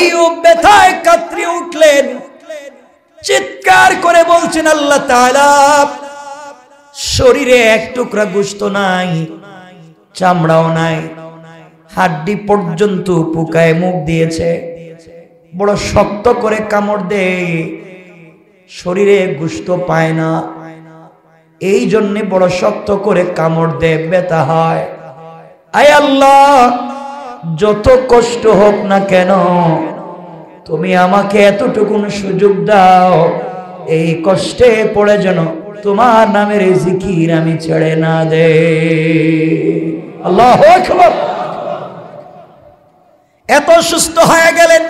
আইয়ুব ব্যথায় কাতরে উঠলেন, চিৎকার করে বলছেন, আল্লাহ তাআলা, শরীরে এক টুকরা গোশত নাই, চামড়াও নাই, হাড্ডি পর্যন্ত পোকায় মুখ দিয়েছে, বড় শক্ত করে কামড় দেয়, শরীরে গোশত পায় না, এই জন্য বড় শক্ত করে কামড় দেয়, ব্যথা হয়। আয় আল্লাহ, যত কষ্ট হোক না কেন তুমি আমাকে এতটুকুন সুযোগ দাও, এই কষ্টে পড়ে যেন তোমার নামের জিকির আমি ছেড়ে না দে। আল্লাহু আকবার। এত সুস্থ হয়ে গেলেন।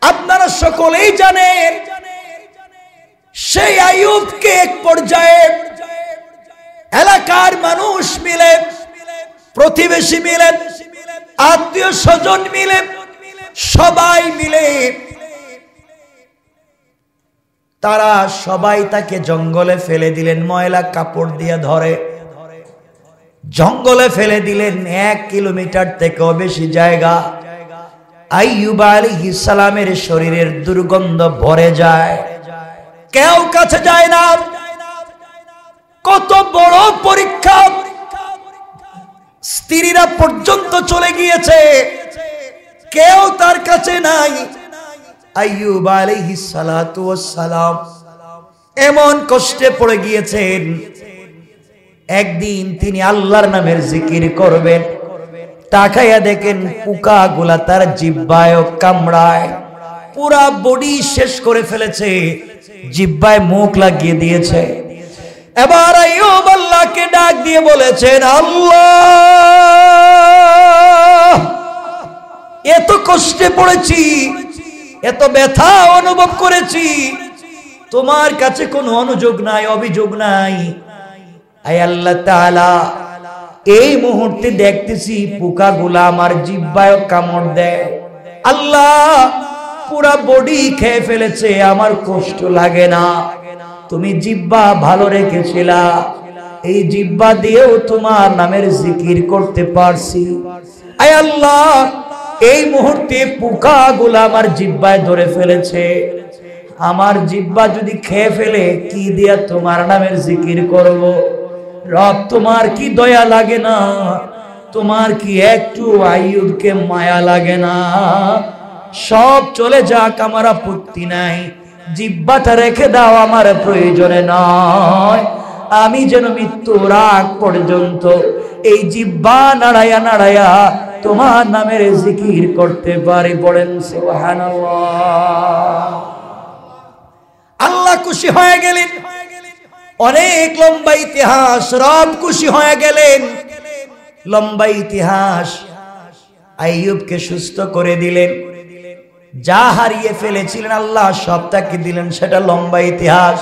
আপনারা সকলেই জানেন সেই আইয়ুবকে এক পর্যায়ে এলাকার মানুষ মিলে, প্রতিবেশী মিলে, আত্মীয় স্বজন মিলে, সবাই মিলে তারা সবাই তাকে জঙ্গলে ফেলে দিলেন, ময়লা কাপড় দিয়ে ধরে জঙ্গলে ফেলে দিলেন। 1 কিলোমিটার থেকেও বেশি জায়গা। আইয়ুব আলাইহিস সালামের শরীরের দুর্গন্ধ ভরে যায়, কেউ কাছে যায় না। কত বড় পরীক্ষা, স্ত্রীরা পর্যন্ত চলে গিয়েছে, কেউ তার কাছে নাই। আইয়ুব আলাইহিস সালাতু ওয়াস সালাম এমন কষ্টে পড়ে গিয়েছেন, একদিন তিনি আল্লাহর নামের জিকির করবেন, তাকায়া দেখেন পোকাগুলা তার জিহ্বায় কামড়ায়, পুরা বডি শেষ করে ফেলেছে, জিহ্বায় মুখ লাগিয়ে দিয়েছে। এবার আইয়ুব আল্লাহকে ডাক দিয়ে বলেছেন, আল্লাহ, এত কষ্টে পড়েছি, এত ব্যথা অনুভব করেছি, তোমার কাছে কোনো অনুযোগ নাই, অভিযোগ নাই। আয় আল্লাহ তাআলা, এই মুহূর্তে দেখতেছি পোকাগুলা আমার জিহ্বায় কামড় দেয়, আল্লাহ পুরা বডি খেয়ে ফেলেছে, আমার কষ্ট লাগে না। তুমি জিহ্বা ভালো রেখেছিলা, এই জিহ্বা দিয়েও তোমার নামের জিকির করতে পারছি। আয় আল্লাহ, এই মুহূর্তে পোকাগুলা আমার জিহ্বায় ধরে ফেলেছে, আমার জিহ্বা যদি খেয়ে ফেলে কি দিয়া তোমার নামের জিকির করব? রব, তোমার কি দয়া লাগে না? তোমার কি একটু আইয়ুবকে মায়া লাগে না? সব চলে যাক, আমার আপত্তি নাই, জিহ্বাটা রেখে দাও, আমার প্রয়োজনে নয়। আমি যেন মৃত্যুর আগ পর্যন্ত এই জিহ্বা নাড়ায়া নাড়ায়া তোমার নামের জিকির করতে পারি। পড়েন সুবহানাল্লাহ। আল্লাহ খুশি হয়ে গেলেন। অনেক লম্বা ইতিহাস, রব খুশি হয়ে গেলেন। লম্বা ইতিহাস, আইয়ুবকে সুস্থ করে দিলেন। যা হারিয়ে ফেলেছিলেন আল্লাহ সব তাকে দিলেন, সেটা লম্বা ইতিহাস।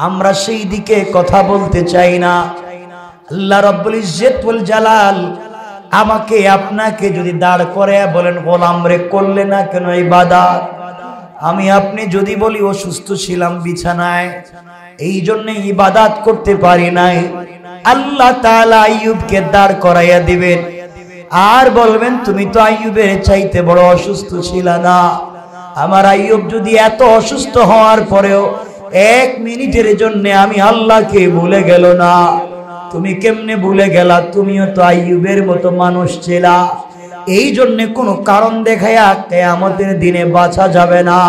আমরা সেই দিকে কথা বলতে চাই না। আল্লাহ রাব্বুল ইজ্জত ওয়াল জালাল আমাকে আপনাকে যদি দাঁড় করে বলেন, গোলাম রে করলে না কেন ইবাদত? আমি আপনি যদি বলি অসুস্থ ছিলাম বিছানায়, এই জন্য ইবাদত করতে পারি নাই, আল্লাহ তাআলা আইয়ুবকে দাঁড় করাইয়া দিবেন আর বলবেন, তুমি তো আইয়ুবের চাইতে বড় অসুস্থ ছিল না। আমার আইয়ুব যদি এত অসুস্থ হওয়ার পরেও 1 মিনিটের জন্য আমি আল্লাহকে ভুলে গেল না, তুমি কেমনে ভুলে গেলা? তুমিও তো আইয়ুবের মতো মানুষ ছিলা। এই জন্য কোনো কারণ দেখায়া কিয়ামতের দিনে বাঁচা যাবে না।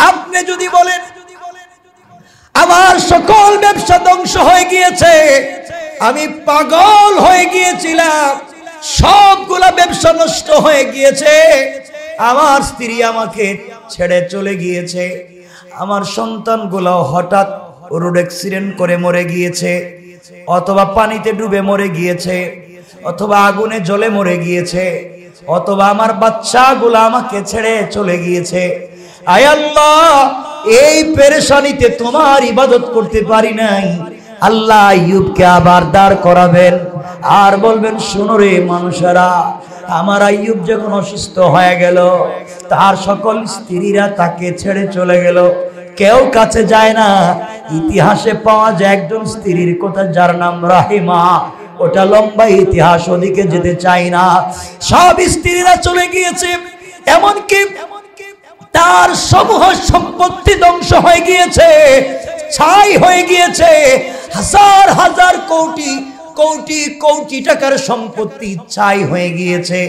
আপনি যদি বলেন আমার সকল ব্যবসা ধ্বংস হয়ে গিয়েছে, আমি পাগল হয়ে গিয়েছিলাম, সবগুলা ব্যবসা নষ্ট হয়ে গিয়েছে, আমার স্ত্রী আমাকে ছেড়ে চলে গিয়েছে, আমার সন্তানগুলো হঠাৎ রোড অ্যাক্সিডেন্ট করে মরে গিয়েছে, অথবা পানিতে ডুবে মরে গিয়েছে, অথবা আগুনে জ্বলে মরে গিয়েছে, অথবা আমার বাচ্চাগুলো আমাকে ছেড়ে চলে গিয়েছে। আয় আল্লাহ, এই পেরেশানিতে তোমার ইবাদত করতে পারি নাই। আল্লাহ আইয়ুবকে আবার দাঁড় করাবেন আর বলবেন, শোনো রে মানুষেরা, আমার আইয়ুব যখন অসুস্থ হয়ে গেল, তার সকল স্ত্রীরা তাকে ছেড়ে চলে গেল, কেউ কাছে যায় না। ইতিহাসে পাওয়া যায় একজন স্ত্রীর কথা, যার নাম রাহিমা। ওটা লম্বা ইতিহাস, ওদিকে যেতে চাই না। সব স্ত্রীরা চলে গিয়েছে, এমনকি তার সমূহ সম্পত্তি ধ্বংস হয়ে গিয়েছে, ছাই হয়ে গিয়েছে। হাজার হাজার কোটি কোটি কোটি টাকার সম্পত্তি ছাই হয়ে গিয়েছে।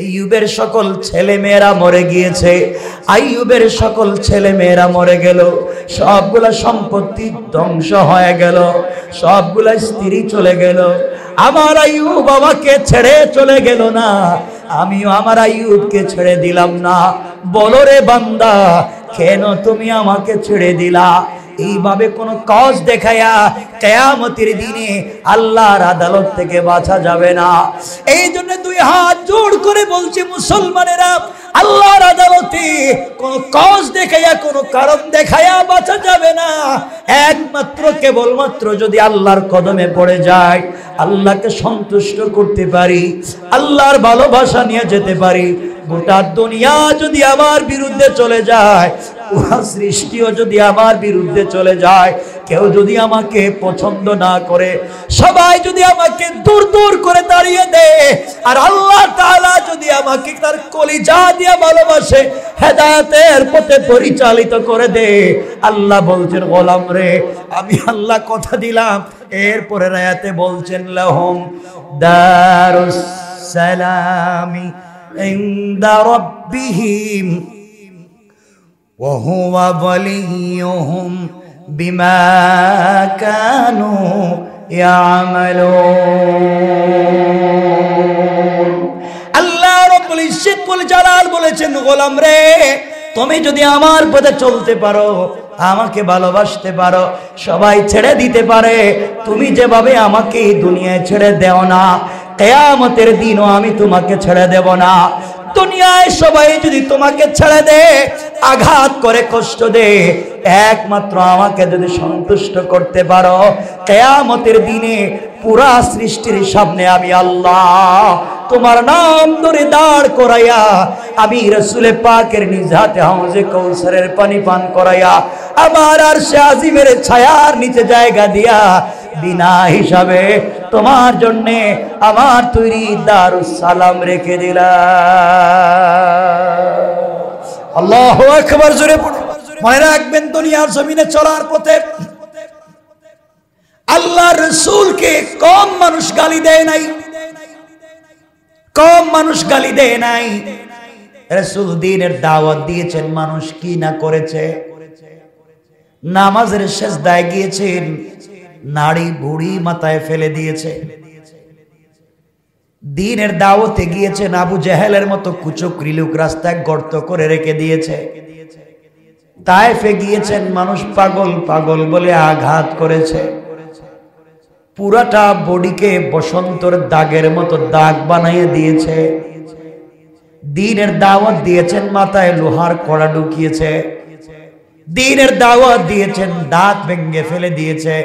আইয়ুবের সকল ছেলে মেয়েরা মরে গিয়েছে। আইয়ুবের সকল ছেলে মেয়েরা মরে গেল, সবগুলা সম্পত্তি ধ্বংস হয়ে গেল, সবগুলা স্ত্রী চলে গেল। আমার আইয়ুব আমাকে ছেড়ে চলে গেল না, আমিও আমার আইয়ুবকে ছেড়ে দিলাম না। বলো রে বান্দা, কেন তুমি আমাকে ছেড়ে দিলা? এইভাবে কোন কাজ দেখায়া কিয়ামতের দিনে আল্লাহর আদালত থেকে বাঁচা যাবে না। এই জন্য দুই হাত জোড় করে বলছি মুসলমানেরা, আল্লাহর আদালতে কোন কাজ দেখায়া কোন কারণ দেখায়া বাঁচা যাবে না। একমাত্র কেবলমাত্র যদি আল্লাহর কদমে পড়ে যায়, আল্লাহকে সন্তুষ্ট করতে পারি, আল্লাহর ভালোবাসা নিয়ে যেতে পারি। গোটা দুনিয়া যদি আমার বিরুদ্ধে চলে যায়, পুরা সৃষ্টিও যদি আমার বিরুদ্ধে চলে যায়, কেউ যদি আমাকে পছন্দ না করে, সবাই যদি আমাকে দূর দূর করে তাড়িয়ে দেয়, আর আল্লাহ তাআলা যদি আমাকে তার কলিজা দিয়ে ভালোবাসে, হেদায়েতের পথে পরিচালিত করে দেয়, আল্লাহ বলছেন গোলাম রে, আমি আল্লাহ কথা দিলাম। এরপরে আয়াতে বলছেন লাহুম দারুস সালামি ইনদা রাব্বিহিম ওয়া হুয়া ওয়ালিয়ুহুম বিমা কানু ইয়ামালুন। আল্লাহ রাব্বুল ইজ্জত ওয়াল জালাল বলেছেন, গোলাম রে, তুমি যদি আমার পথে চলতে পারো, আমাকে ভালোবাসতে পারো, সবাই ছেড়ে দিতে পারে, তুমি যেভাবে আমাকে এই দুনিয়ায় ছেড়ে দেও না, কিয়ামতের দিনও আমি তোমাকে ছেড়ে দেব না। দুনিয়ায় সবাই যদি তোমাকে ছেড়ে দেয়, আঘাত করে কষ্ট দেয়, একমাত্র আমাকে যদি সন্তুষ্ট করতে পারো, কিয়ামতের দিনে পুরা সৃষ্টির সামনে আমি আল্লাহ তোমার নাম ধরে দাঁড় করাইয়া, আমি রাসূলে পাকের নিজ হাতে হাউজে কাউসারের পানি পান করাইয়া, আমার আরশে আজিমের ছায়ার নিচে জায়গা দিয়া, বিনা হিসাবে তোমার জন্যে আমার তৈরি দারুস সালাম রেখে দিলাম। আল্লাহু আকবার, জোরে পড়ো। মনে রাখবেন, দুনিয়ার জমিনে চলার পথে আল্লাহর রাসূলকে কম মানুষ গালি দেয় নাই, কম মানুষ গালি দেয় নাই। রাসূল দ্বীনের দাওয়াত দিয়েছেন, মানুষ কি না করেছে। নামাজের সেজদায় গিয়েছেন, নাড়ি বুড়ি মাথায় ফেলে দিয়েছে। দ্বীনের দাওয়াতে গিয়েছেন, আবু জেহেলের মতো কুচক্রী লোক রাস্তায় গর্ত করে রেখে দিয়েছে। তায়েফে গিয়েছেন, মানুষ পাগল পাগল বলে আঘাত করেছে, পুরাটা বডিকে বসন্তর দাগের মতো দাগ বানিয়ে দিয়েছে। দ্বীনের দাওয়াত দিয়েছেন, মাথায় লোহার কড়া ঢুকিয়েছে। দ্বীনের দাওয়াত দিয়েছেন, দাঁত ভেঙে ফেলে দিয়েছে।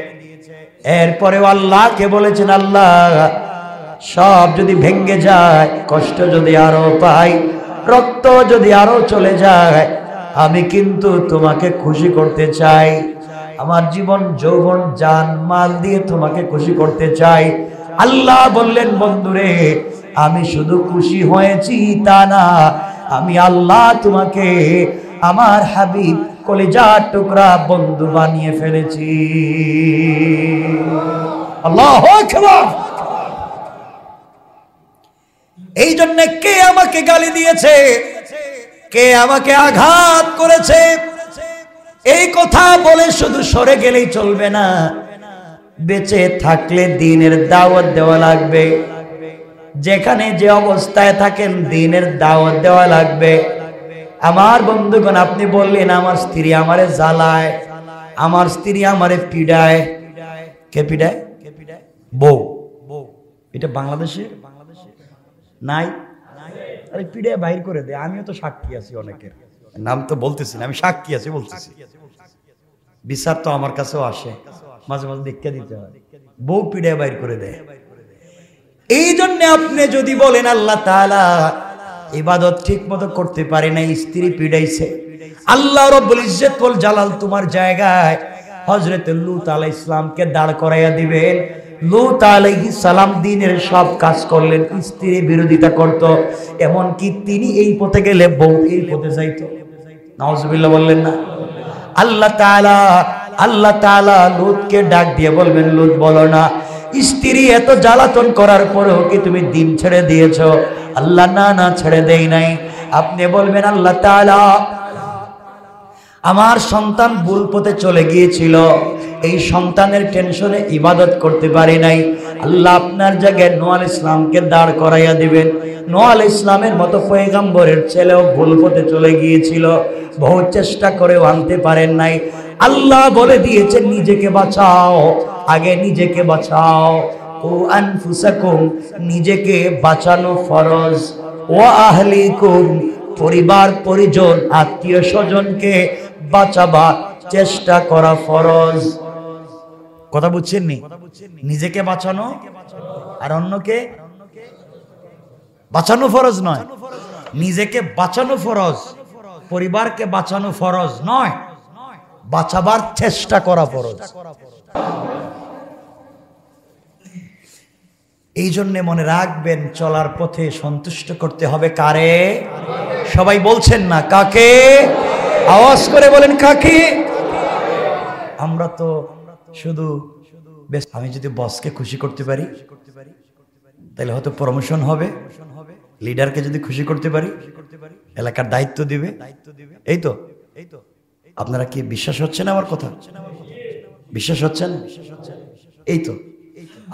এরপরে আল্লাহকে বলেছেন, আল্লাহ সব যদি ভেঙে যায়, কষ্ট যদি আরো পাই, রক্ত যদি আরো চলে যায়, আমি কিন্তু তোমাকে খুশি করতে চাই। আমার জীবন যৌবন জান মাল দিয়ে তোমাকে খুশি করতে চাই। আল্লাহ বললেন, বন্ধুরে, আমি শুধু খুশি হয়েছি তা না, আমি আল্লাহ তোমাকে আমার হাবিব কলিজার টুকরা বন্ধু বানিয়ে ফেলেছি। আল্লাহু আকবার। এই জন্য কে আমাকে গালি দিয়েছে, কে আমাকে আঘাত করেছে, এই কথা বলে শুধু সরে গেলেই চলবে না। বেঁচে থাকলে দ্বীনের দাওয়াত দেওয়া লাগবে। যেখানে যে অবস্থায় থাকেন, দ্বীনের দাওয়াত দেওয়া লাগবে। আমার বন্ধুগণ, আপনি বললেন আমার স্ত্রী আমারে জ্বালায়, আমার স্ত্রী আমারে পিডায়। কে পিডায়? বউ। এটা বাংলাদেশে নাই? আরে পিডায় বাইর করে দে। আমিও তো সাক্ষী আছি, অনেকের নাম তো বলতেছি না, আমি সাক্ষী আছি বলতেছি। বিচার তো আমার কাছেও আসে, মাঝে মাঝে দেখতে দিতে হয়। বউ পিডায় বাইর করে দেয়। এই জন্য আপনি যদি বলেন আল্লাহ তাআলা ইবাদত ঠিক মতো করতে পারে না, স্ত্রী পিডাইছে, আল্লাহ রাব্বুল ইজ্জত ওয়াল জালাল তোমার জায়গায় হযরত লূত আলাইহিস সালামকে দাঁড় করাইয়া দিবেন। লূত আলাইহিস সালাম দ্বীনের সব কাজ করলেন, স্ত্রীর বিরোধিতা করত, এমনকি তিনি এই পথে গেলে বউ এই পথে যাইতো। নাউজুবিল্লাহ বললেন না? আল্লাহ তাআলা লূতকে ডাক দিয়ে বলবেন, লূত বলো না, স্ত্রী এত জ্বালাতন করার পরেও কি তুমি দ্বীন ছেড়ে দিয়েছো? আল্লাহ না না, ছেড়ে দেই নাই। আপনি বলবেন, আল্লাহ তাআলা আমার সন্তান ভুল পথে চলে গিয়েছিল, এই সন্তানের টেনশনে ইবাদত করতে পারি নাই। আল্লাহ আপনার জায়গায় নূহ আলাইহিস সালামকে দাঁড় করাইয়া দিবেন। নূহ আলাইহিস সালামের মতো পয়গম্বরের ছেলেও ভুল পথে চলে গিয়েছিল, বহু চেষ্টা করেও আনতে পারেন নাই। আল্লাহ বলে দিয়েছেন, নিজেকে বাঁচাও, আগে নিজেকে বাঁচাও। ও আনফুসাকুম, নিজেকে বাঁচানো ফরজ। ও আহলিকুম, পরিবার পরিজন আত্মীয় স্বজনকে বাঁচাবার চেষ্টা করা ফরজ। কথা বুঝছেন নি? নিজেকে বাঁচানো আর অন্যকে বাঁচানো ফরজ নয়, নিজেকে বাঁচানো ফরজ, পরিবারকে বাঁচানো ফরজ নয়, বাঁচাবার চেষ্টা করা ফরজ। এই জন্য মনে রাখবেন, চলার পথে সন্তুষ্ট করতে হবে কারে? সবাই বলছেন না কাকে? আওয়াজ করে বলেন কাকে? আমরা তো শুধু আমি যদি বসকে খুশি করতে পারি তাহলে হয়তো প্রমোশন হবে, লিডারকে যদি খুশি করতে পারি এলাকার দায়িত্ব দিবে, এই তো। আপনারা কি বিশ্বাস হচ্ছে না আমার কথা? বিশ্বাস হচ্ছে না? এই তো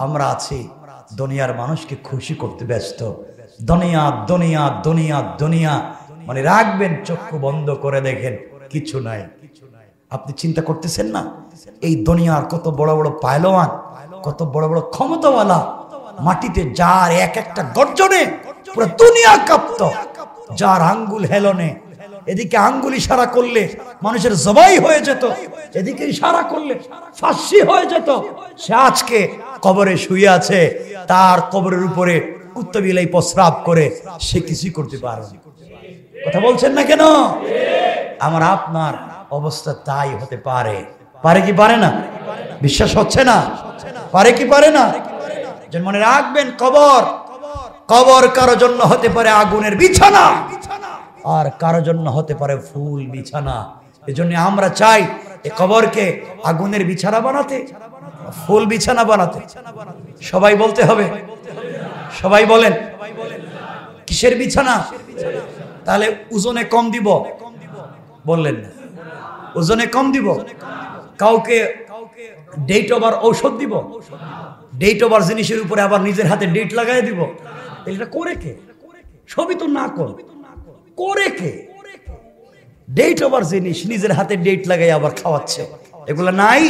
আমরা আছি দুনিয়ার মানুষকে খুশি করতে ব্যস্ত। দুনিয়া দুনিয়া দুনিয়া দুনিয়া, মানে রাখবেন, চক্ষু বন্ধ করে দেখেন কিছু নাই। আপনি চিন্তা করতেছেন না, এই দুনিয়ার কত বড় বড় পায়লোয়ান, কত বড় বড় ক্ষমতাওয়ালা, মাটিতে যার এক একটা গর্জনে পুরো দুনিয়া কাঁপত, যার আঙ্গুল হেলনে, এদিকে আঙ্গুল ইশারা করলে মানুষের জবাই হয়ে যেত, এদিকে ইশারা করলে ফাঁসি হয়ে যেত। সে আজকে কবরে শুয়ে আছে, তার কবরের উপরে কুত্তা বিলাই প্রস্রাব করে, সে কিছুই করতে পারে না। কথা বলছেন না কেন? আমার আপনার অবস্থা তাই হতে পারে। পারে কি পারে না? বিশ্বাস হচ্ছে না? পারে কি পারে না? মনে রাখবেন, কবর কবর কারো জন্য হতে পারে আগুনের বিছানা, আর কারো জন্য হতে পারে ফুল বিছানা। এজন্য আমরা চাই এই কবরকে আগুনের বিছানা বানাতে, ফুল বিছানা বানাতে। সবাই বলতে হবে, সবাই বলেন কিসের বিছানা? তাহলে ওজনে কম দিব, বললেন না? ওজনে কম দিব, কাউকে ডেট ওভার ঔষধ দিব, ডেট ওভার জিনিসের উপরে আবার নিজের হাতে ডেট লাগাই দিব। এটা করে কে? সবই তো না করে কে? ডেট ওভার জিনিস নিজের হাতে ডেট লাগাই আবার খাওয়াচ্ছে, এগুলা নাই?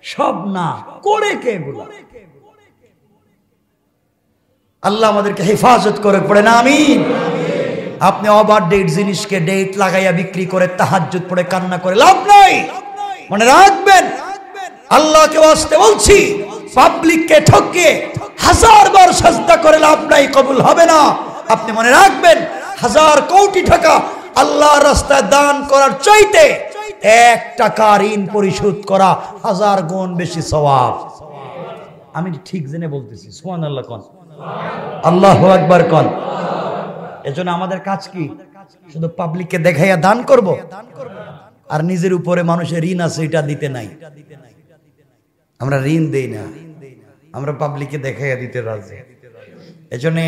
সব না, করে কে এগুলা? আল্লাহ আমাদেরকে হেফাজত করে, পড়ে না আমিন। আপনি ওভার ডেট জিনিসকে ডেট লাগাইয়া বিক্রি করে তাহাজ্জুদ পড়ে কান্না করে লাভ নাই। মনে রাখবেন, আল্লাহকে ওয়াস্তে বলছি, পাবলিককে ঠকিয়ে 1000 বার সাজদা করে লাভ নাই, কবুল হবে না। আপনি মনে রাখবেন, 1000 কোটি টাকা আল্লাহর রাস্তায় দান করার চাইতে 1 টাকা ঋণ পরিশোধ করা 1000 গুণ বেশি সওয়াব। আমি ঠিক জেনে বলতেছি, সুবহানাল্লাহ কোন, আল্লাহু আকবার কোন। এজন্য আমাদের কাজ কি? শুধু পাবলিককে দেখাইয়া দান করব, আর নিজের উপরে মানুষের ঋণ আছে এটা দিতে নাই। আমরা ঋণ দেই না, আমরা পাবলিককে দেখাইয়া দিতে রাজি। এজন্য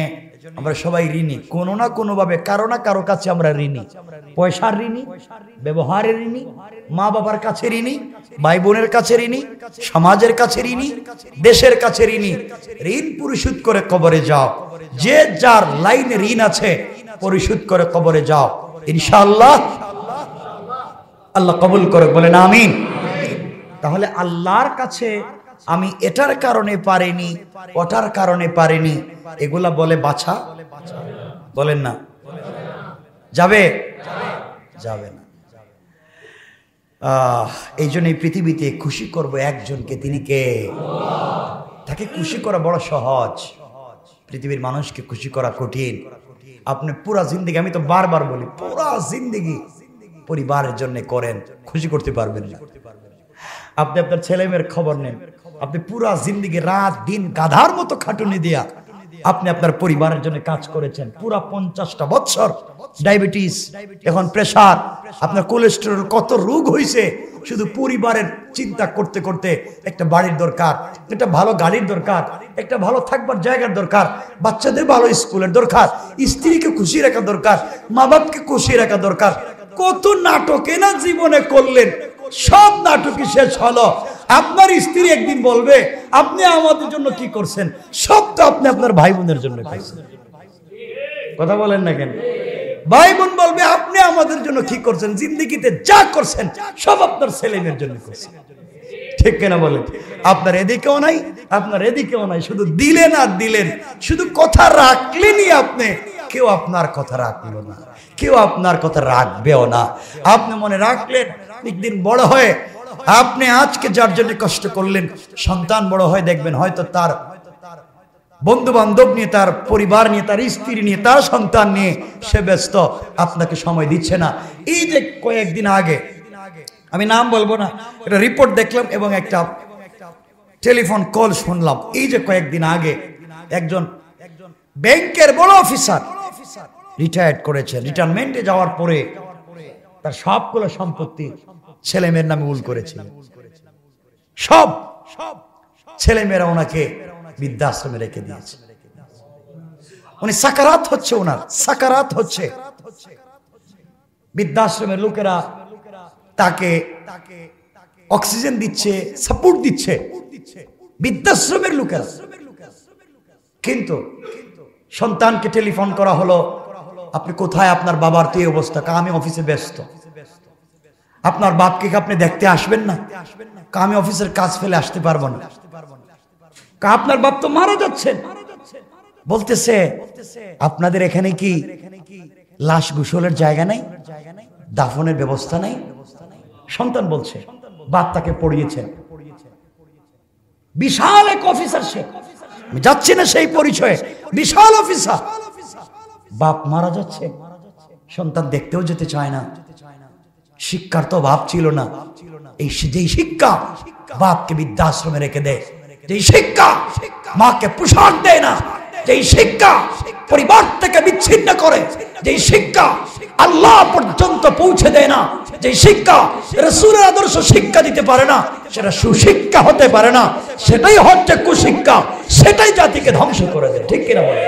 আমরা সবাই ঋণী, কোনো না কোনো ভাবে, কারো না কারো কাছে আমরা ঋণী। পয়সার ঋণী, ব্যবহারের ঋণী, মা বাবার কাছে ঋণী, ভাই বোনের কাছে ঋণী, সমাজের কাছে ঋণী, দেশের কাছে ঋণী। ঋণ পরিশোধ করে কবরে যাও। যে যার লাইনে ঋণ আছে পরিশোধ করে কবরে যাও, ইনশাআল্লাহ আল্লাহ কবুল করে, বলেন আমিন। তাহলে আল্লাহর কাছে আমি এটার কারণে পারিনি, ওটার কারণে পারিনি, এগুলা বলে বাছা? বলেন না, যাবে? যাবে না। এই জন্য এই পৃথিবীতে খুশি করব একজনকে, তিনি কে? তাকে খুশি করা বড় সহজ, পৃথিবীর মানুষকে খুশি করা কঠিন। আপনি পুরা জিন্দেগি, আমি তো বারবার বলি, পুরা জিন্দেগি পরিবারের জন্য করেন, খুশি করতে পারবেন না। আপনি আপনার ছেলে মেয়ের খবর নেন, আপনি পুরা জিন্দেগি রাত দিন গাধার মতো খাটুনি দিয়া আপনি আপনার পরিবারের জন্য কাজ করেছেন পুরা 50টা বছর। ডায়াবেটিস, এখন প্রেসার, আপনার কোলেস্টেরল, কত রোগ হয়েছে শুধু পরিবারের চিন্তা করতে করতে। একটা বাড়ির দরকার, একটা ভালো গাড়ির দরকার, একটা ভালো থাকবার জায়গার দরকার, বাচ্চাদের ভালো স্কুলের দরকার, স্ত্রীকে খুশি রাখা দরকার, মা বাপকে খুশি রাখা দরকার। কত নাটকে না জীবনে করলেন, সব নাটকই শেষ হলো। আপনার স্ত্রী একদিন বলবে আপনি আমাদের জন্য কি করছেন, সব তো আপনি আপনার ভাই বোনের জন্য করছেন। কথা বলেন না কেন? ভাই বোন বলবে আপনি আমাদের জন্য কি করছেন, জিন্দগিতে যা করছেন সব আপনার ছেলে মেয়ের জন্য করছেন। ঠিক কিনা বলেন? আপনার এদিকেও নাই, আপনার এদিকেও নাই, শুধু দিলেন আর দিলেন, শুধু কথা রাখলেনই আপনি। কেউ আপনার কথা রাখলো না, কেউ আপনার কথা রাখবেও না। আপনি মনে রাখলেন একদিন বড় হয়ে আপনি আজকে যার জন্য কষ্ট করলেন, সন্তান বড় হয়ে দেখবেন হয়তো তার বন্ধু বান্ধব নিয়ে, তার পরিবার নিয়ে, তার স্ত্রী নিয়ে, তার সন্তান নিয়ে সে ব্যস্ত, আপনাকে সময় দিচ্ছে না। এই যে কয়েকদিন আগে, আমি নাম বলবো না, এটা রিপোর্ট দেখলাম এবং একটা টেলিফোন কল শুনলাম। এই যে কয়েকদিন আগে একজন ব্যাংকের বড় অফিসার রিটায়ার্ড করেছেন, রিটায়ারমেন্টে যাওয়ার পরে তার সবগুলো সম্পত্তি ছেলে মেয়ের নামে উল করেছিল। সব ছেলে মেয়েরা ওনাকে বৃদ্ধাশ্রমে রেখে দিয়েছে। উনি সাকারাত হচ্ছে, ওনার সাকারাত হচ্ছে। বৃদ্ধাশ্রমের লোকেরা তাকে অক্সিজেন দিচ্ছে, সাপোর্ট দিচ্ছে, বৃদ্ধাশ্রমের লোকেরা। কিন্তু সন্তানকে টেলিফোন করা হলো, আপনি কোথায়, আপনার বাবার তো এই অবস্থা, আমি অফিসে ব্যস্ত। আপনার বাপকে আপনি দেখতে আসবেন না? আমি অফিসের কাজ ফেলে আসতে পারবো না। আপনার বাপ তো মারা যাচ্ছেন। বলতেছে আপনাদের এখানে কি লাশ গোসলের জায়গা নাই, দাফনের ব্যবস্থা নাই? সন্তান বলছে বাপ তাকে পড়িয়েছেন। বিশাল এক অফিসার, সে আমি যাচ্ছি না সেই পরিচয়ে, বিশাল অফিসার। বাপ মারা যাচ্ছে, সন্তান দেখতেও যেতে চায় না। শিক্ষার তো অভাব ছিল না। এই যেই শিক্ষা বাপকে বৃদ্ধাশ্রমে রেখে দেয়, যেই শিক্ষা মাকে পোষণ দেয় না, যেই শিক্ষা পরিবার থেকে বিচ্ছিন্ন করে, যেই শিক্ষা আল্লাহ পর্যন্ত পৌঁছে দেয় না, যে শিক্ষা রাসূলের আদর্শ শিক্ষা দিতে পারে না, সেটা সুশিক্ষা হতে পারে না, সেটাই হচ্ছে কুশিক্ষা, সেটাই জাতিকে ধ্বংস করে দেয়। ঠিক কিনা বলেন?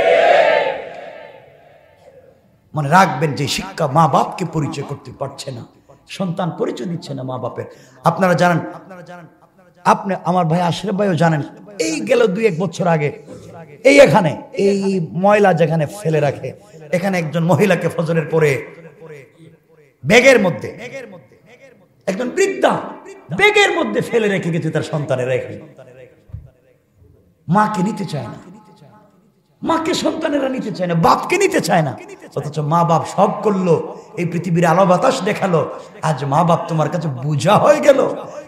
মনে রাখবেন, যে শিক্ষা মা বাপকে পরিচয় করতে পারছে না, সন্তান পরিচয় দিচ্ছে না মা বাপের। আপনারা জানেন, আপনি আমার ভাই আশরাফ ভাইও জানেন, এই গেল 2-1 বছর আগে এই এখানে এই ময়লা যেখানে ফেলে রাখে, এখানে একজন মহিলাকে ফজরের পরে ব্যাগের মধ্যে, একজন বৃদ্ধা ব্যাগের মধ্যে ফেলে রেখে গেছে তার সন্তানের। রেখে মাকে নিতে চায় না, মাকে সন্তানেরা নিতে চায় না, বাপকে নিতে চায় না। অথচ মা বাপ সব করলো, এই পৃথিবীর আলো বাতাস দেখালো, আজ মা বাপ তোমার কাছে বোঝা হয়ে গেল,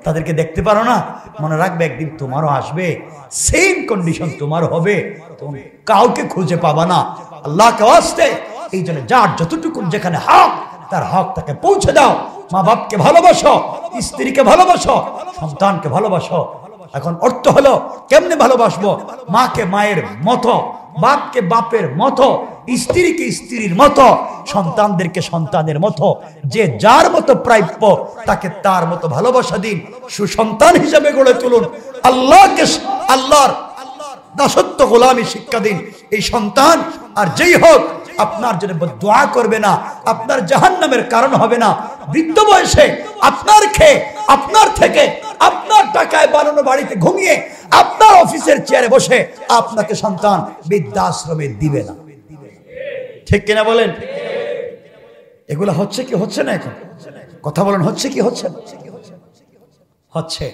তাদেরকে দেখতে পারো না। মনে রাখবে একদিন তোমারও আসবে, সেম কন্ডিশন তোমার হবে, তুমি কাউকে খুঁজে পাবা না। আল্লাহকে ওয়াস্তে এই জন্য যার যতটুকু যেখানে হক, তার হক তাকে পৌঁছে দাও। মা বাপকে ভালোবাসো, স্ত্রীকে ভালোবাসো, সন্তানকে ভালোবাসো। এখন অর্থ হলো কেমনে ভালোবাসবো? মাকে মায়ের মতো, বাপকে বাপের মতো, স্ত্রীকে স্ত্রীর মতো, সন্তানদেরকে সন্তানের মতো, যে যার মতো প্রাপ্য তাকে তার মতো ভালোবাসা দিন, সুসন্তান হিসেবে গড়ে তুলুন। আল্লাহকে, আল্লাহর দাসত্ব গোলামি শিক্ষা দিন। এই সন্তান আর যেই হোক আপনার জন্য দোয়া করবে না, আপনার জাহান্নামের কারণ হবে না। বৃদ্ধ বয়সে আপনার খেয়ে, আপনার থেকে, আপনার টাকায় বানানো বাড়িতে ঘুমিয়ে, আপনার অফিসের চেয়ারে বসে আপনাকে সন্তান বৃদ্ধাশ্রমে দিবে না। ঠিক কিনা বলেন? এগুলো হচ্ছে কি হচ্ছে না? এখন কথা বলেন, হচ্ছে কি হচ্ছে না? হচ্ছে।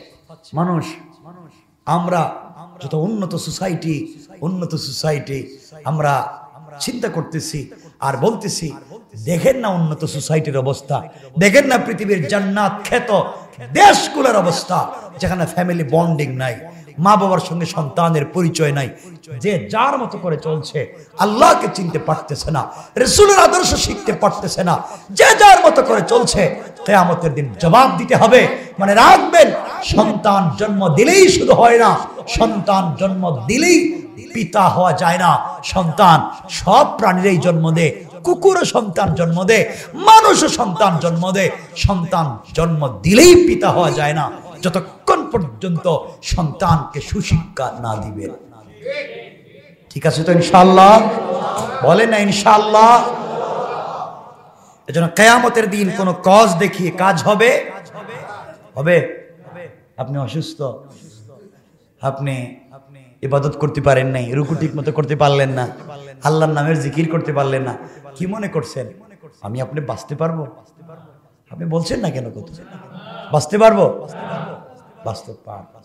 মানুষ, আমরা যত উন্নত সোসাইটি আমরা চিন্তা করতেছি আর বলতেছি, দেখেন না উন্নত সোসাইটির অবস্থা, দেখেন না পৃথিবীর জান্নাত খ্যাত দেশগুলোর অবস্থা, যেখানে ফ্যামিলি বন্ডিং নাই, মা বাবার সঙ্গে সন্তানের পরিচয় নাই, যে যার মতো করে চলছে, আল্লাহকে চিনতে পারতেছে না, রাসূলের আদর্শ শিখতে পারতেছে না, যে যার মতো করে চলছে। কিয়ামতের দিন জবাব দিতে হবে। মানে রাখবেন, সন্তান জন্ম দিলেই শুধু হয় না, সন্তান জন্ম দিলেই পিতা হওয়া যায় না। সন্তান সব প্রাণীরই জন্ম দেয়, কুকুরও সন্তান জন্ম দেয়, মানুষও সন্তান জন্ম দেয়। সন্তান জন্ম দিলেই পিতা হওয়া যায় না যতক্ষণ পর্যন্ত সন্তানকে সুশিক্ষা না দিবেন। ঠিক আছে তো ইনশাআল্লাহ? বলেন না ইনশাআল্লাহ? এজন্য কিয়ামতের দিন কোন কজ দেখিয়ে কাজ হবে হবে? আপনি অসুস্থ, আপনি ইবাদত করতে পারেন নাই, রুকু ঠিক মতো করতে পারলেন না, আল্লাহর নামের জিকির করতে পারলেন না, কি মনে করছেন আমি আপনি বাঁচতে পারবো? আপনি বলছেন না কেন? কত বাঁচতে পারবো? বাঁচতে পারবো।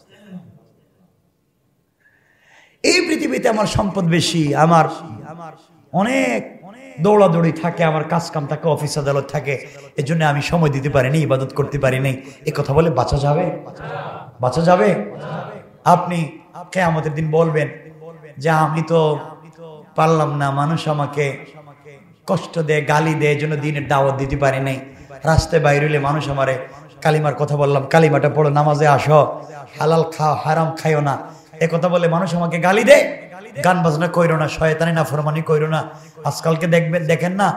এই পৃথিবীতে আমার সম্পদ বেশি, আমার অনেক দৌড়াদৌড়ি থাকে, আমার কাজ কাম থাকে, অফিস আদালত থাকে, এজন্য আমি সময় দিতে পারিনি, ইবাদত করতে পারিনি। এই কথা বলে বাঁচা যাবে? বাঁচা যাবে? আপনি কিয়ামতের দিন বলবেন যে আমি তো পারলাম না, মানুষ আমাকে কষ্ট দেয়, গালি দেয়, জন্য দিনের দাওয়াত দিতে পারি নাই। রাস্তায় বাইরে হইলে মানুষ আমারে কালিমার কথা বললাম, কালিমাটা পড়ো, নামাজে আসো, হালাল খাও, হারাম খাইও না, এ কথা বলে মানুষ আমাকে গালি দেয়। গান বাজনা কইরো না, শয়তানি নাফরমানি কইরো না। আজকালকে দেখেন না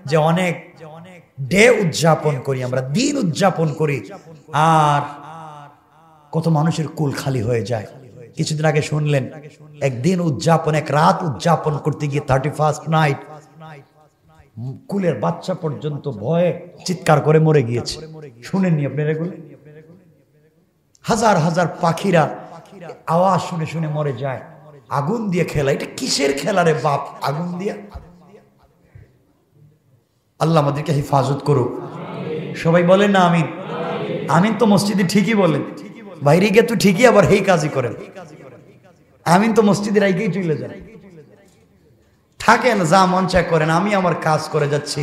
যে অনেক ডে উদযাপন করি আমরা, দিন উদযাপন করি, আর কত মানুষের কুল খালি হয়ে যায়। কিছুদিন আগে শুনলেন একদিন উদযাপন, এক রাত উদযাপন করতে গিয়ে 31st নাইট কুলের বাচ্চা পর্যন্ত ভয়ে চিৎকার করে মরে গিয়েছে। শুনেননি আপনারা এগুলো? হাজার হাজার পাখিরা আওয়াজ শুনে শুনে মরে যায়। আগুন দিয়ে খেলা, এটা কিসের খেলা রে বাপ? আগুন দিয়ে। আল্লাহ আমাদেরকে হেফাজত করুক। সবাই বলেন না আমিন? আমিন তো মসজিদে ঠিকই বলেন, বাইরে গিয়ে তো ঠিকই আবার এই কাজই করেন। আমিন তো মসজিদের আইকেই চলে যান, থাকেন যা মন চায় করেন, আমি আমার কাজ করে যাচ্ছি।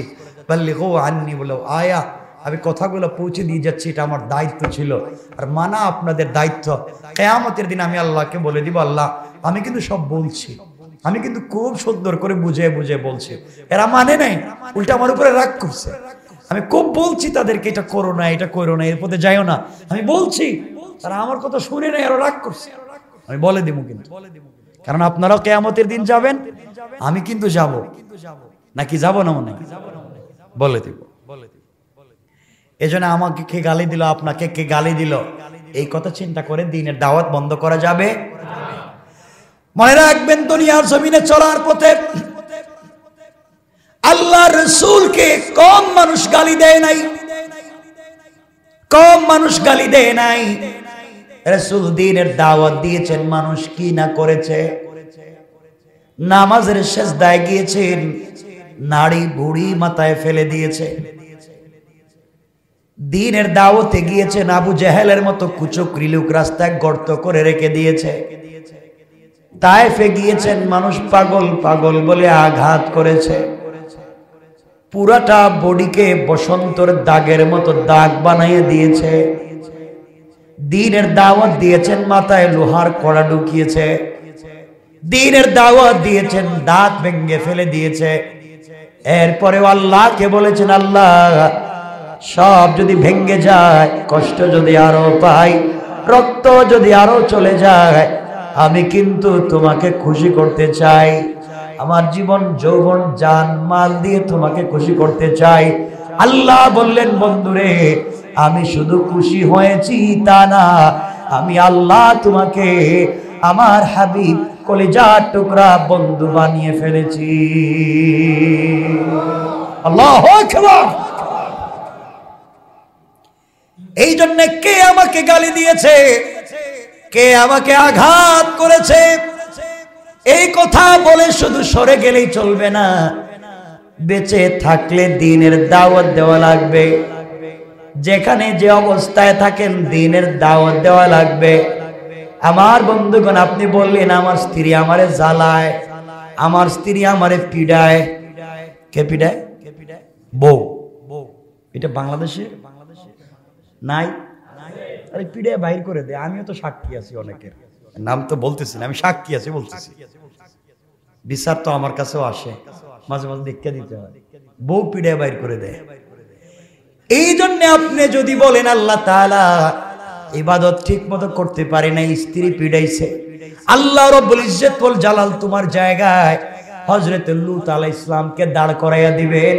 বাল্লিগু আন্নি বলো আয়া, আমি কথাগুলো পৌঁছে দিয়ে যাচ্ছি, এটা আমার দায়িত্ব ছিল, আর মানা আপনাদের দায়িত্ব। কিয়ামতের দিন আমি আল্লাহকে বলে দিব, আল্লাহ আমি কিন্তু সব বলছি, আমি কিন্তু খুব সুন্দর করে বুঝে বুঝে বলছি, এরা মানে নাই, উল্টা আমার উপরে রাগ করছে। আমি খুব বলছি তাদেরকে এটা করো না, এটা করো না, এর পথে যাইও না, আমি বলছি, তারা আমার কথা শুনে নাই, আরো রাগ করছে। আমি বলে দিব কিন্তু, কারণ আপনারাও কিয়ামতের দিন যাবেন, আমি কিন্তু যাব, নাকি যাব না? মনে বলে দিব। এজন্য আমাকে কে গালি দিল, আপনাকে কে গালি দিল, এই কথা চিন্তা করে দিনের দাওয়াত বন্ধ করা যাবে? মনে রাখবেন, দুনিয়ার জমিনে চলার পথে আল্লাহ রাসূলকে কম মানুষ গালি দেয় নাই, কম মানুষ গালি দেয় নাই। রাসূল দ্বীনের দাওয়াত দিয়েছেন, মানুষ কি না করেছে। নামাজের সিজদায় গিয়েছেন, নাড়ি বুড়ি মাথায় ফেলে দিয়েছে। দ্বীনের দাওয়াতে গিয়েছেন, আবু জেহেলের মতো কুচক্রী লোক রাস্তায় গর্ত করে রেখে দিয়েছে। তায়েফে গিয়েছেন, মানুষ পাগল পাগল বলে আঘাত করেছে, পুরাটা বডিকে বসন্তর দাগের মতো দাগ বানিয়ে দিয়েছে। দ্বীনের দাওয়াত দিয়েছেন, মাথায় লোহার কড়া ঢুকিয়েছে। দ্বীনের দাওয়াত দিয়েছেন, দাঁত ভেঙে ফেলে দিয়েছে। এরপরেও আল্লাহকে বলেছেন, আল্লাহ সব যদি ভেঙে যায়, কষ্ট যদি আরো পাই, রক্ত যদি আরো চলে যায়, আমি কিন্তু তোমাকে খুশি করতে চাই, আমার জীবন যৌবন জান মাল দিয়ে তোমাকে খুশি করতে চাই। আল্লাহ বললেন, বন্ধুরে আমি শুধু খুশি হয়েছি তা না, আমি আল্লাহ তোমাকে আমার হাবিব কলিজার টুকরা বন্ধু বানিয়ে ফেলেছি। আল্লাহু আকবার। এই জন্য কে আমাকে গালি দিয়েছে, কে আমাকে আঘাত করেছে, এই কথা বলে শুধু সরে গেলেই চলবে না, বেঁচে থাকলে দ্বীনের দাওয়াত দেওয়া লাগবে। যেখানে যে অবস্থায় থাকেন দ্বীনের দাওয়াত দেওয়া লাগবে। আমার বন্ধুগণ, আপনি বললেন আমার স্ত্রী আমারে জ্বালায়, আমার স্ত্রী আমারে পিডায়। কে পিডায়? বউ। এটা বাংলাদেশে নাই? আরে পিডায় বাইর করে দেয়। আমিও তো সাক্ষী আছি, অনেকের নাম তো বলতেছি না, আমি সাক্ষী আছি বলতেছি। বিচার তো আমার কাছেও আসে, মাঝে মাঝে দেখতে দিতে হয়। বউ পিডায় বাইর করে দেয়। এই জন্য আপনি যদি বলেন আল্লাহ তাআলা ইবাদত ঠিক মতো করতে পারে না, স্ত্রী পিড়াইছে, আল্লাহ রব্বুল ইজ্জত ওয়াল জালাল তোমার জায়গায় হযরত লূত আলাইহিস সালামকে দাঁড় করাইয়া দিবেন।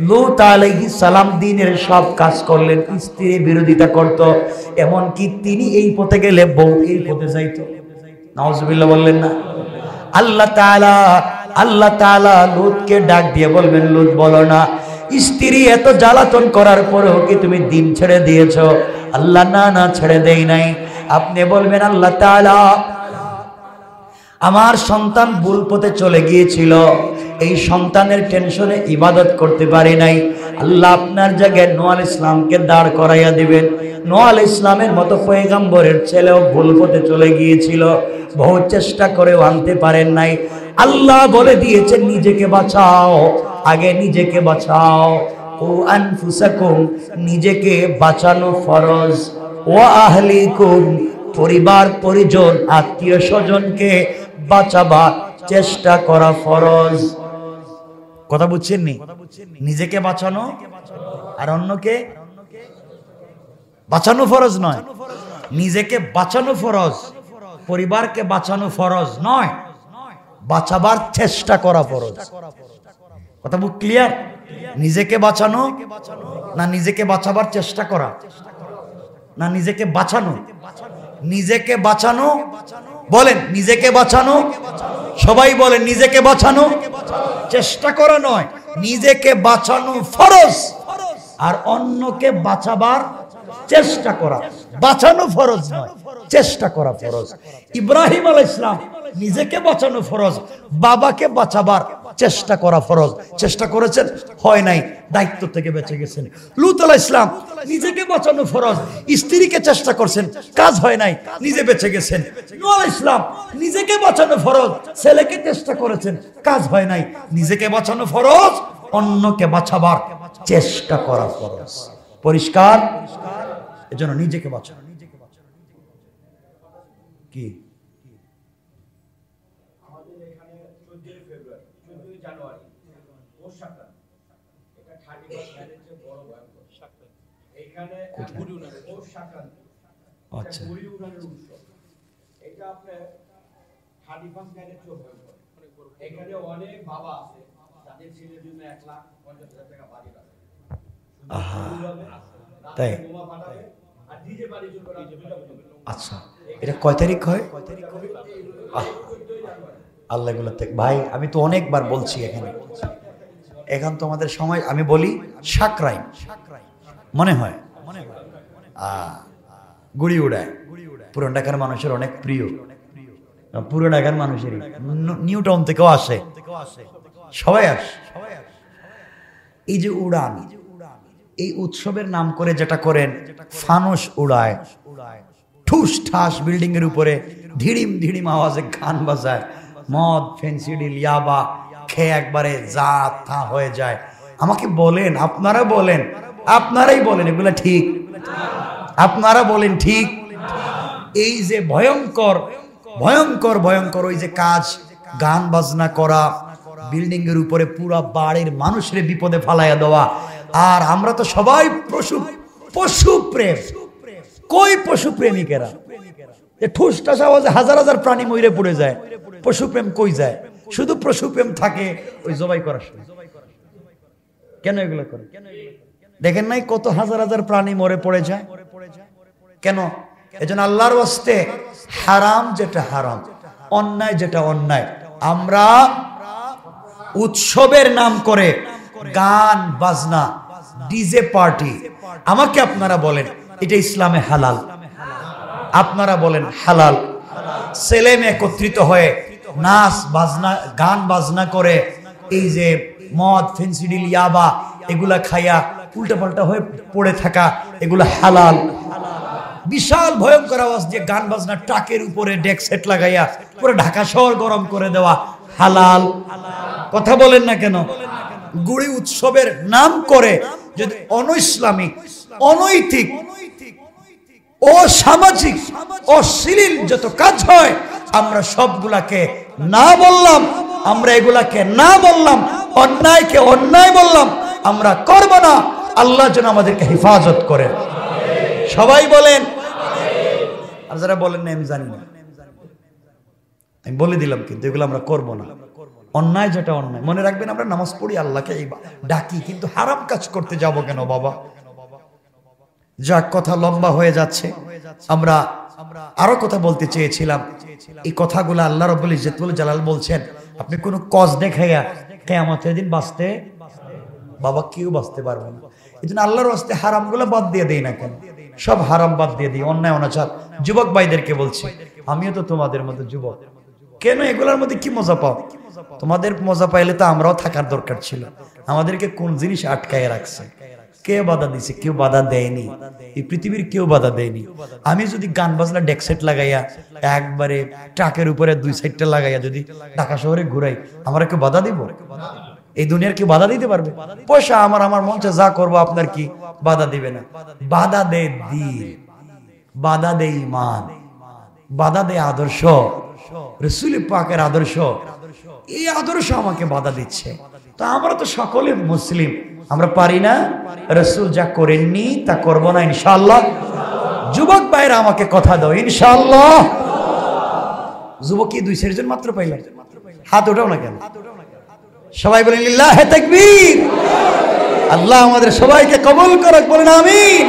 লূত আলাইহিস সালাম দ্বীনের সব কাজ করলেন, স্ত্রীর বিরোধিতা করত, এমন কি তিনি এই পথে গেলে বউ এই পথে যাইতো। নাউজুবিল্লাহ বললেন না? আল্লাহ তাআলা লূতকে ডাক দিয়ে বলবেন, লূত বলো না, স্ত্রী এত জ্বালাতন করার পরেও কি তুমি দ্বীন ছেড়ে দিয়েছো? আল্লাহ না ছেড়ে দেই নাই। আপনি বলবেন আল্লাহ তাআলা আমার সন্তান ভুল পথে চলে গিয়েছিল, এই সন্তানের টেনশনে ইবাদত করতে পারি নাই। আল্লাহ আপনার জায়গায় নূহ আলাইহিস সালামকে দাঁড় করাইয়া দিবেন। নূহ আলাইহিস সালামের মতো পয়গম্বরের ছেলেও ভুল পথে চলে গিয়েছিল, বহু চেষ্টা করেও আনতে পারেন নাই। আল্লাহ বলে দিয়েছেন নিজেকে বাঁচাও, আগে নিজেকে বাঁচাও। ও আনফুসাকুম, নিজেকে বাঁচানো ফরজ। ও আহলিকুম, পরিবার পরিজন আত্মীয় স্বজনকে বাঁচাবার চেষ্টা করা ফরজ। কথা বুঝছেন নি? নিজেকে বাঁচানো আর অন্যকে বাঁচানো ফরজ নয়, নিজেকে বাঁচানো ফরজ, পরিবারকে বাঁচানো ফরজ নয়, বাঁচাবার চেষ্টা করা ফরজ। কথা বুঝ ক্লিয়ার? নিজেকে বাঁচানো না নিজেকে বাঁচাবার চেষ্টা করা, না নিজেকে বাঁচানো? নিজেকে বাঁচানো বলেন, নিজেকে বাঁচানো, সবাই বলেন নিজেকে বাঁচানো, চেষ্টা করা নয়, নিজেকে বাঁচানো ফরজ আর অন্যকে বাঁচাবার চেষ্টা করা। বাঁচানো ফরজ নয়, চেষ্টা করা ফরজ। ইব্রাহিম আলাইহিস সালাম নিজেকে বাঁচানো ফরজ, বাবাকে বাঁচাবার চেষ্টা করা ফরজ। চেষ্টা করেছেন, হয় নাই, দায়িত্ব থেকে বেঁচে গেছেন। লূত আলাইহিস সালাম নিজেকে বাঁচানো ফরজ, স্ত্রীকে চেষ্টা করছেন, কাজ হয় নাই, নিজে বেঁচে গেছেন। নূহ আলাইহিস সালাম নিজেকে বাঁচানো ফরজ, ছেলেকে চেষ্টা করেছেন, কাজ হয় নাই, নিজেকে বাঁচানো ফরজ, অন্যকে বাঁচাবার চেষ্টা করা ফরজ। পরিষ্কার? এজন্য নিজেকে বাঁচানো। কি তাই? আচ্ছা, এটা কয় তারিখ হয়? আল্লাহ ভাই, আমি তো অনেকবার বলছি এখানে, এখন তো আমাদের সময়, আমি বলি সাকরাইন মনে হয়, গুড়ি উড়ায়, পুরান ঢাকার মানুষের অনেক প্রিয়, পুরো ঢাকার মানুষেরই, নিউ টাউন থেকেও আসে, সবাই আসে। এই যে উড়ান, এই উৎসবের নাম করে যেটা করেন, ফানুস উড়ায়, ঠুস ঠাস বিল্ডিং এর উপরে ধিড়িম ধিড়িম আওয়াজে গান বাজায়, মদ ফেন্সিডিল ইয়াবা খেয়ে একবারে যা তা হয়ে যায়। আমাকে বলেন, আপনারা বলেন, আপনারাই বলেন এগুলা ঠিক? আপনারা বলেন ঠিক? এই যে ভয়ঙ্কর ভয়ঙ্কর ভয়ঙ্কর ওই যে কাজ, গান বাজনা করা, বিল্ডিং এর উপরে পুরা বাড়ির মানুষের বিপদে ফালাইয়া দেওয়া, আর আমরা তো সবাই পশু প্রেম। কই পশু প্রেমিকেরা? ঠুস ঠাস আওয়াজে হাজার হাজার প্রাণী মরে পড়ে যায়, পশু প্রেম কই যায়? শুধু পশু প্রেম থাকে ওই জবাই করার সময়। কেন এগুলো করে? দেখেন নাই কত হাজার হাজার প্রাণী মরে পড়ে যায়? কেন? এজন্য আল্লাহর ওয়াস্তে হারাম যেটা হারাম, অন্যায় যেটা অন্যায়, আমরা উৎসবের নাম করে গান বাজনা, ডিজে পার্টি, আমাকে আপনারা বলেন এটা ইসলামে হালাল? আপনারা বলেন হালাল? ছেলে মেয়ে একত্রিত হয়ে নাচ বাজনা, গান বাজনা করে, এই যে মদ ফেন্সিডিল ইয়াবা এগুলা খাইয়া উল্টা পাল্টা হয়ে পড়ে থাকা, এগুলা হালাল? বিশাল ভয়ঙ্কর আওয়াজ দিয়ে গান বাজনা, ট্রাকের উপরে ডেক সেট লাগাইয়া পুরো ঢাকা শহর গরম করে দেওয়া, হালাল? কথা বলেন না কেন? গুড়ি উৎসবের নাম করে যদি অনৈসলামিক, অনৈতিক, অসামাজিক, অশ্লীল যত কাজ হয়, আমরা সবগুলাকে না বললাম, আমরা এগুলাকে না বললাম, অন্যায়কে অন্যায় বললাম, আমরা করব না। আল্লাহ যেন আমাদেরকে হেফাজত করেন। সবাই বলেন। আর যারা বলেন না আমি জানি না, আমি বলে দিলাম, কিন্তু এগুলো আমরা করবো না। অন্যায় যেটা অন্যায়, মনে রাখবেন আমরা নামাজ পড়ি, আল্লাহকে ডাকি, কিন্তু হারাম কাজ করতে যাব কেন বাবা? যাক, কথা লম্বা হয়ে যাচ্ছে। আমরা আরো কথা বলতে চেয়েছিলাম। এই কথাগুলো আল্লাহ রাব্বুল ইজ্জতুল জালাল বলছেন, আপনি কোন কজ দেখাইয়া কিয়ামতের দিন বাঁচতে বাবা কেউ বাঁচতে পারবে না। এই জন্য আল্লাহর ওয়াস্তে হারামগুলো বাদ দিয়ে দেই না কেন? সব হারাম বাদ দিয়ে দিই, অন্যায় অনাচার। যুবক ভাইদেরকে বলছি, আমিও তো তোমাদের মতো যুবক, কেন এগুলোর মধ্যে কি মজা পাও? তোমাদের মজা পাইলে তো আমরাও থাকার দরকার ছিল। আমাদেরকে কোন জিনিস আটকায় রাখছে? কে বাধা দিছে? কেউ বাধা দেয়নি, এই পৃথিবীর কেউ বাধা দেয়নি। আমি যদি গান বাজনা ডেকসেট লাগাইয়া একবারে ট্রাকের উপরে 2 সাইডটা লাগাইয়া যদি ঢাকা শহরে ঘুরাই, আমরা কেউ বাধা দিব? এই দুনিয়ার কেউ বাধা দিতে পারবে? পয়সা আমার মঞ্চে যা করবো, আপনার কি বাধা দিবে না? বাধা দেয় দ্বীন, বাধা দেয় ঈমান, বাধা দেয় আদর্শ, রাসূল পাকের আদর্শ। এই আদর্শ আমাকে বাধা দিচ্ছে। তো আমরা তো সকলে মুসলিম, আমরা পারি না রাসূল যা করেননি তা করব না ইনশাআল্লাহ। যুবক ভাইরা আমাকে কথা দাও ইনশাআল্লাহ। যুবক কি 2 জন মাত্র পাইলেন? হাত ওঠাও না কেন? সবাই বলেন লিল্লাহি তাকবীর। আল্লাহ আমাদের সবাইকে কবুল করুক, বলেন আমিন।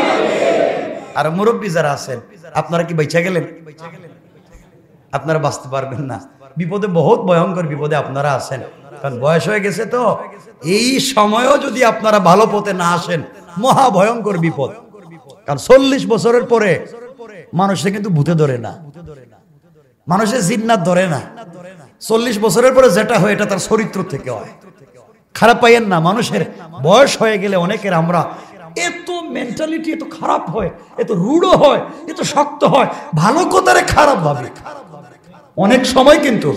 আর মুরব্বি যারা আছেন, আপনারা কি বেঁচে গেলেন? আপনারা বাঁচতে পারবেন না। বিপদে, বহুত ভয়ঙ্কর বিপদে আপনারা আছেন, কারণ বয়স হয়ে গেছে। তো এই সময়ও যদি আপনারা ভালো পথে না আসেন, মহা ভয়ঙ্কর বিপদ। কারণ 40 বছরের পরে মানুষে কিন্তু ভূতে ধরে না, মানুষের জিন্নাত ধরে না। 40 বছরের পরে যেটা হয় এটা তার চরিত্র থেকে হয়। খারাপ পাইয়েন না, মানুষের বয়স হয়ে গেলে অনেকের আমরা এত মেন্টালিটি এত খারাপ হয়, এত রূঢ় হয়, এত শক্ত হয়, ভালো কথারে খারাপ ভাবে। অনেক সময় কিন্তু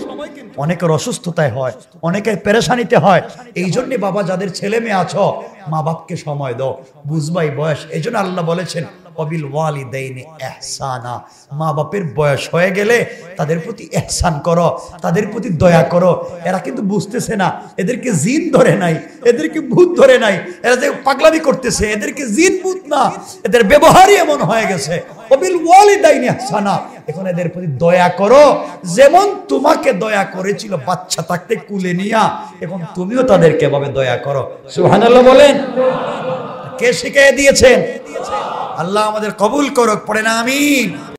অনেকের অসুস্থতায় হয়, অনেকের পেরেশানিতে হয়। এই জন্য বাবা, যাদের ছেলে মেয়ে আছো, মা বাপকে সময় দাও, বুঝবাই বয়স। এই জন্য আল্লাহ বলেছেন ওয়াবিল ওয়ালিদাইনি ইহসানা, মা বাপের বয়স হয়ে গেলে তাদের প্রতি ইহসান করো, তাদের প্রতি দয়া করো। এরা কিন্তু বুঝতেছে না, এদেরকে জিন ধরে নাই, এদেরকে ভূত ধরে নাই, এরা যে পাগলামি করতেছে, এদেরকে জিন ভূত না, এদের ব্যবহারই এমন হয়ে গেছে। ওয়াবিল ওয়ালিদাইনি ইহসানা, এখন এদের প্রতি দয়া করো, যেমন তোমাকে দয়া করেছিল বাচ্চা থাকতে কুলে নিয়া, এখন তুমিও তাদেরকে এভাবে দয়া করো। সুবহানাল্লাহ বলেন। কে শিখিয়ে দিয়েছেন? আল্লাহ আমাদের কবুল করুক, পড়েন আমিন।